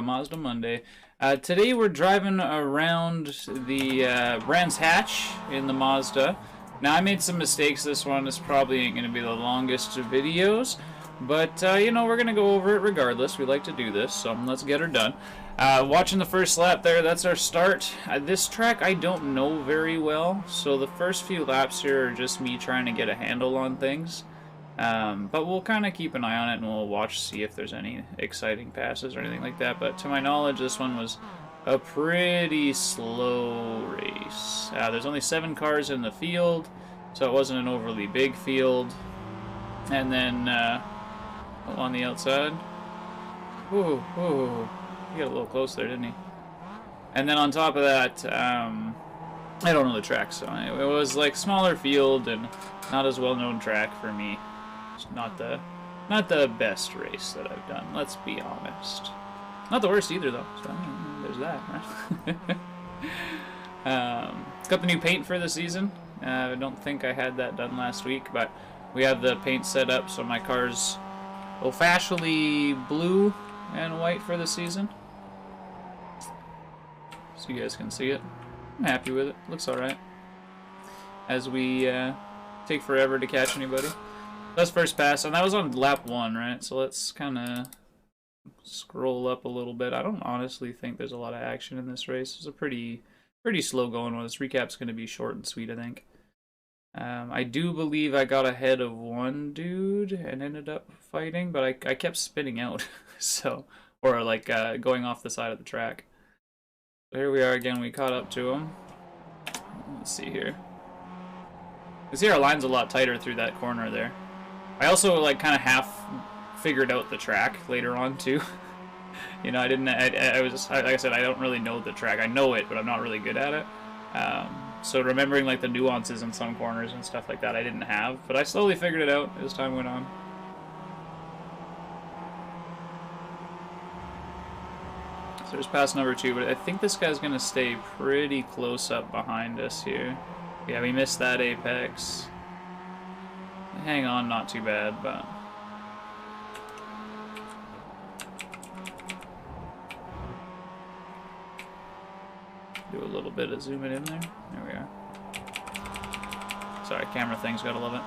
Mazda Monday. Today we're driving around the Brands Hatch in the Mazda. Now I made some mistakes. This one is probably ain't going to be the longest of videos, but you know, we're going to go over it regardless. We like to do this, so let's get her done. Watching the first lap there, that's our start. This track I don't know very well, so the first few laps here are just me trying to get a handle on things. But we'll kind of keep an eye on it and we'll watch, see if there's any exciting passes or anything like that. But to my knowledge, this one was a pretty slow race. There's only 7 cars in the field, so it wasn't an overly big field. And then on the outside, whoa, he got a little close there, didn't he? And then on top of that, I don't know the track, so it was like smaller field and not as well-known track for me. It's not the best race that I've done, let's be honest. Not the worst either, though, so I mean, there's that, right? Got the new paint for the season. I don't think I had that done last week, but we have the paint set up, so my car's officially blue and white for the season. So you guys can see it. I'm happy with it. Looks alright. As we take forever to catch anybody. That's first pass, and that was on lap 1, right? So let's kind of scroll up a little bit. I don't honestly think there's a lot of action in this race. It's a pretty slow going one. This recap's going to be short and sweet, I think. I do believe I got ahead of one dude and ended up fighting, but I kept spinning out, so, or like going off the side of the track. So here we are again. We caught up to him. Let's see here. You see our line's a lot tighter through that corner there. I also like kind of half figured out the track later on too. You know, I was just, like I said, I don't really know the track. I know it, but I'm not really good at it. So remembering like the nuances in some corners and stuff like that I didn't have, but I slowly figured it out as time went on. So there's pass number 2, but I think this guy's gonna stay pretty close up behind us here. Yeah, we missed that apex. Hang on, not too bad, but do a little bit of zooming in there. There we are. Sorry, camera things, gotta love it.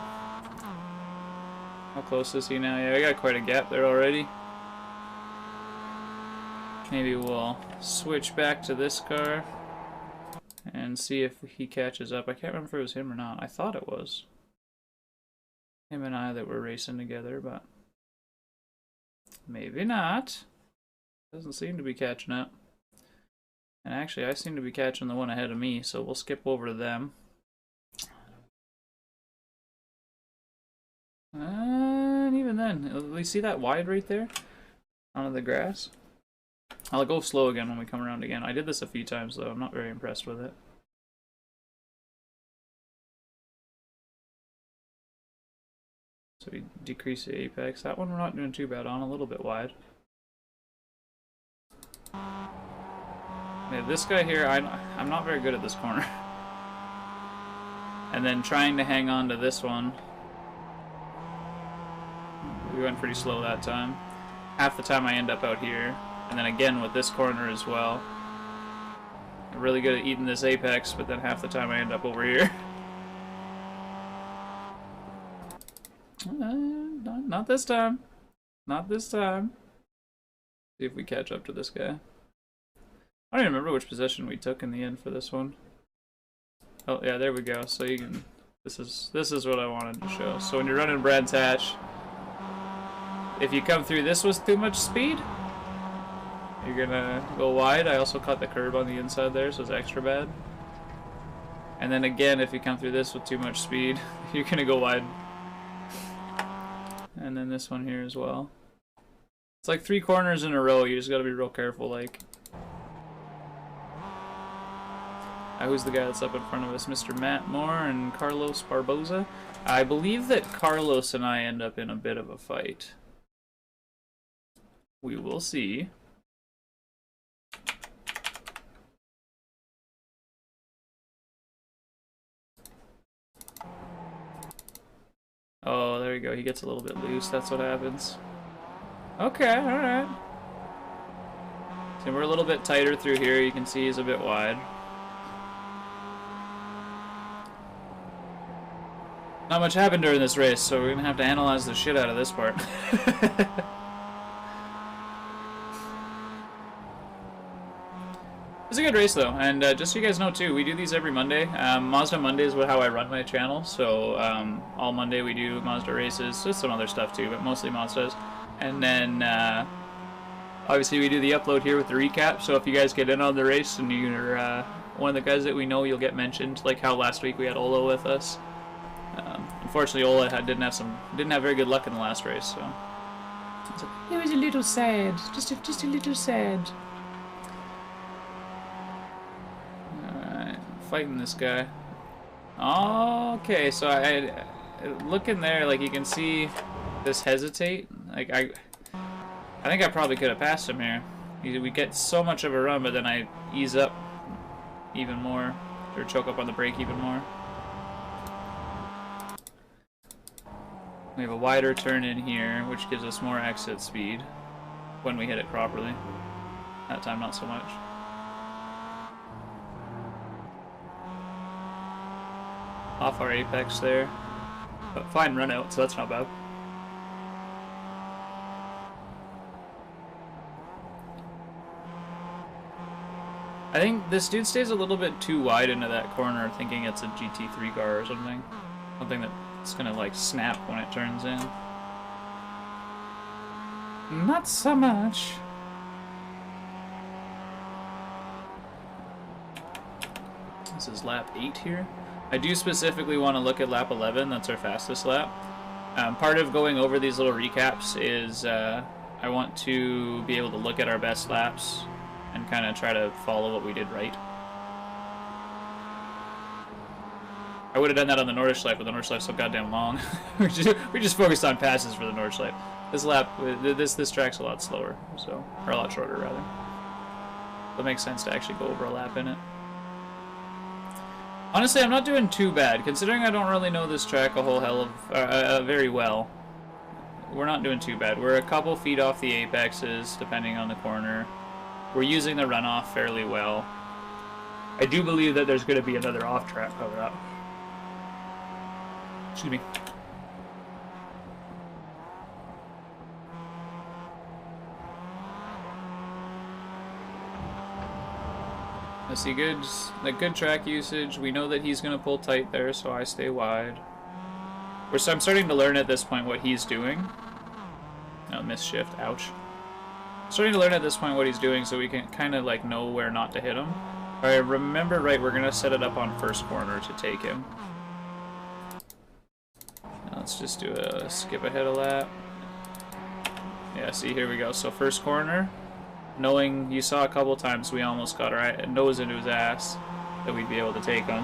How close is he now? Yeah, we got quite a gap there already. Maybe we'll switch back to this car and see if he catches up. I can't remember if it was him or not. I thought it was him and I that were racing together, but maybe not. Doesn't seem to be catching up. And actually, I seem to be catching the one ahead of me, so we'll skip over to them. And even then, you see that wide right there? Onto the grass? I'll go slow again when we come around again. I did this a few times, though. I'm not very impressed with it. So we decrease the apex. That one we're not doing too bad on, a little bit wide. Yeah, this guy here, I'm not very good at this corner. And then trying to hang on to this one. We went pretty slow that time. Half the time I end up out here. And then again with this corner as well. I'm really good at eating this apex, but then half the time I end up over here. Not this time. Not this time. See if we catch up to this guy. I don't even remember which position we took in the end for this one. Oh yeah, there we go. So you can. This is what I wanted to show. So when you're running Brands Hatch, if you come through this with too much speed, you're gonna go wide. I also caught the curb on the inside there, so it's extra bad. And then again, if you come through this with too much speed, you're gonna go wide. And then this one here as well. It's like 3 corners in a row. You just gotta be real careful, like. Who's the guy that's up in front of us? Mr. Matt Moore and Carlos Barboza. I believe that Carlos and I end up in a bit of a fight. We will see. Oh, there you go. He gets a little bit loose. That's what happens. Okay, alright. And we're a little bit tighter through here. You can see he's a bit wide. Not much happened during this race, so we're going to have to analyze the shit out of this part. It's a good race though, and just so you guys know too, we do these every Monday. Mazda Monday is how I run my channel, so all Monday we do Mazda races, just some other stuff too, but mostly Mazdas. And then obviously we do the upload here with the recap, so if you guys get in on the race and you're one of the guys that we know, you'll get mentioned, like how last week we had Ola with us. Unfortunately, Ola didn't have very good luck in the last race, so it was a little sad, just a little sad. Fighting this guy. Okay, so I look in there, like you can see this hesitate. Like I think I probably could have passed him here. We get so much of a run, but then I ease up even more, or choke up on the brake even more. We have a wider turn in here, which gives us more exit speed when we hit it properly. That time, not so much. Off our apex there, but fine run out, so that's not bad. I think this dude stays a little bit too wide into that corner, thinking it's a GT3 car or something. Something that's gonna like snap when it turns in. Not so much. This is lap 8 here. I do specifically want to look at lap 11, that's our fastest lap. Part of going over these little recaps is I want to be able to look at our best laps and kind of try to follow what we did right. I would have done that on the Nordschleife, but the Nordschleife's so goddamn long. we just focused on passes for the Nordschleife. This lap, this track's a lot slower, so, or a lot shorter rather. So it makes sense to actually go over a lap in it. Honestly, I'm not doing too bad, considering I don't really know this track a whole hell of very well. We're not doing too bad. We're a couple feet off the apexes, depending on the corner. We're using the runoff fairly well. I do believe that there's going to be another off-track coming up. Excuse me. I see good track usage. We know that he's going to pull tight there, so I stay wide. I'm starting to learn at this point what he's doing. Oh, miss shift. Ouch. Starting to learn at this point what he's doing so we can kind of like know where not to hit him. If I remember right, we're going to set it up on first corner to take him. Now let's just do a skip ahead a lap. Yeah, see, here we go. So first corner. Knowing you saw a couple times we almost got our nose into his ass that we'd be able to take him.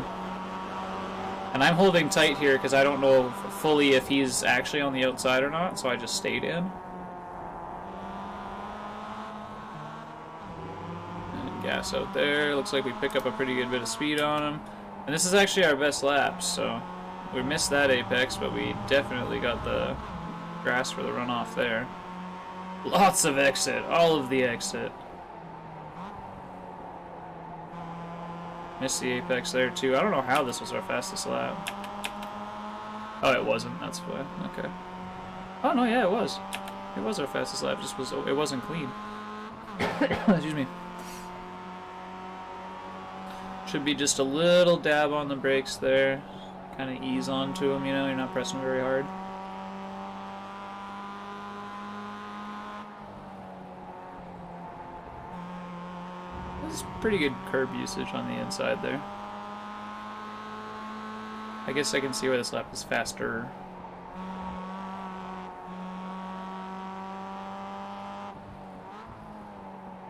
And I'm holding tight here because I don't know fully if he's actually on the outside or not, so I just stayed in. And gas out there. Looks like we pick up a pretty good bit of speed on him. And this is actually our best lap, so we missed that apex, but we definitely got the grass for the runoff there. Lots of exit, all of the exit. Missed the apex there too. I don't know how this was our fastest lap. Oh, it wasn't, that's why. Okay. Oh no, yeah, it was. It was our fastest lap, it wasn't clean. Excuse me. Should be just a little dab on the brakes there. Kind of ease onto them, you know, you're not pressing very hard. Pretty good curb usage on the inside there. I guess I can see why this lap is faster.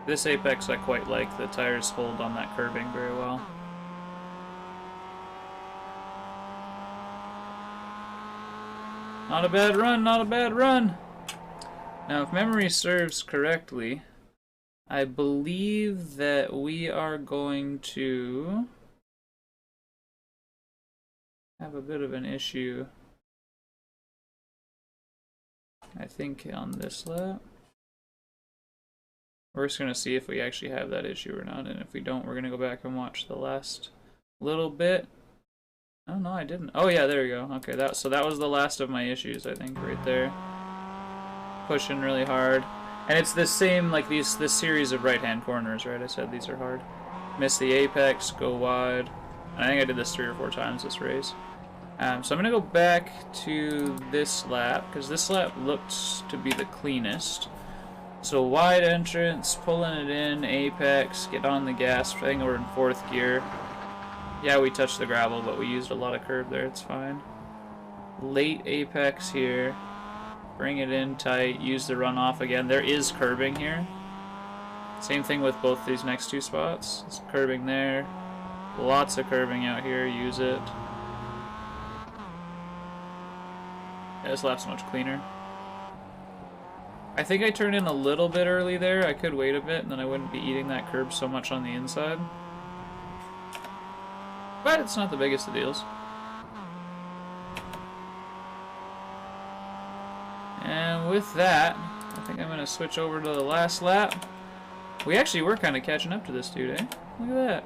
This apex I quite like. The tires hold on that curbing very well. Not a bad run, not a bad run! Now if memory serves correctly, I believe that we are going to have a bit of an issue, I think, on this lap. We're just gonna see if we actually have that issue or not, and if we don't, we're gonna go back and watch the last little bit. Oh no, I didn't. Oh yeah, there we go. Okay, so that was the last of my issues, I think, right there. Pushing really hard. And it's the same, like this series of right-hand corners, right? I said these are hard. Miss the apex, go wide. I think I did this 3 or 4 times this race. So I'm going to go back to this lap, because this lap looks to be the cleanest. So wide entrance, pulling it in, apex, get on the gas. I think we're in 4th gear. Yeah, we touched the gravel, but we used a lot of curb there, it's fine. Late apex here. Bring it in tight, use the runoff again. There is curbing here. Same thing with both these next 2 spots. It's curbing there. Lots of curbing out here, use it. Yeah, this lap's much cleaner. I think I turned in a little bit early there. I could wait a bit and then I wouldn't be eating that curb so much on the inside. But it's not the biggest of deals. And with that, I think I'm going to switch over to the last lap. We actually were kind of catching up to this dude, eh? Look at that.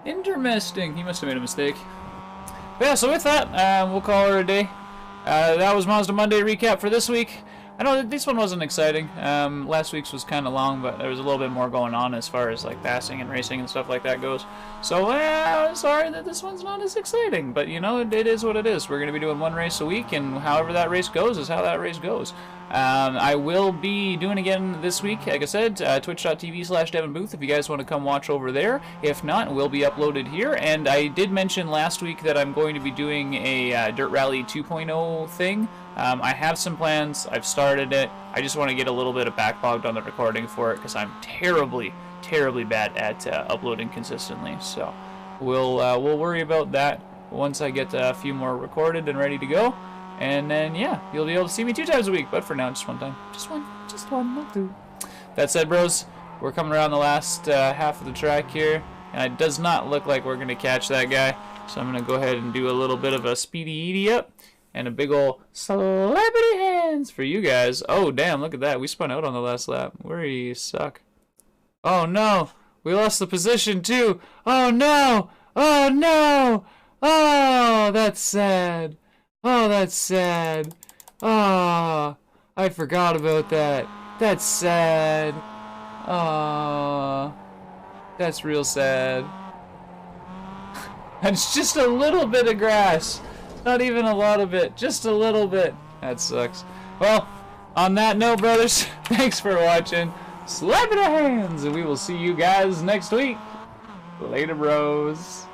Interesting. He must have made a mistake. But yeah, so with that, we'll call her a day. That was Mazda Monday recap for this week. I know this one wasn't exciting. Last week's was kind of long, but there was a little bit more going on as far as like passing and racing and stuff like that goes. So sorry that this one's not as exciting, but you know, it is what it is. We're going to be doing 1 race a week, and however that race goes is how that race goes. I will be doing again this week, like I said, twitch.tv/DevinBooth if you guys want to come watch over there. If not, it will be uploaded here. And I did mention last week that I'm going to be doing a Dirt Rally 2.0 thing. I have some plans. I've started it. I just want to get a little bit of backlogged on the recording for it because I'm terribly bad at uploading consistently. So we'll worry about that once I get a few more recorded and ready to go. And then, yeah, you'll be able to see me 2 times a week. But for now, just 1 time. Just one, not 2. That said, bros, we're coming around the last half of the track here. And it does not look like we're going to catch that guy. So I'm going to go ahead and do a little bit of a speedy up. And a big ol' celebrity hands for you guys. Oh, damn, look at that. We spun out on the last lap. We suck. Oh, no. We lost the position, too. Oh, no. Oh, no. Oh, that's sad. Oh, that's sad. Oh, I forgot about that. That's sad. Oh, that's real sad. It's just a little bit of grass. Not even a lot of it, just a little bit. That sucks. Well, on that note, brothers, thanks for watching. Slap it hands, and we will see you guys next week. Later, bros.